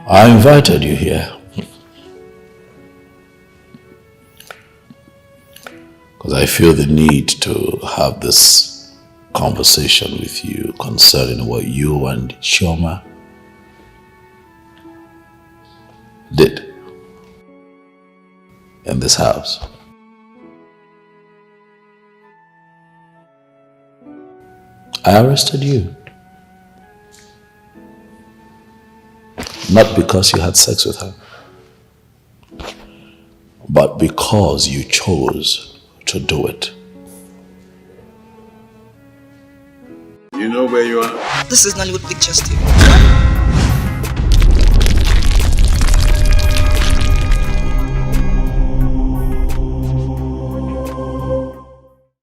I invited you here because I feel the need to have this conversation with you concerning what you and Chioma did in this house. I arrested you. Not because you had sex with her, but because you chose to do it. You know where you are? This is Nollywood Pictures TV.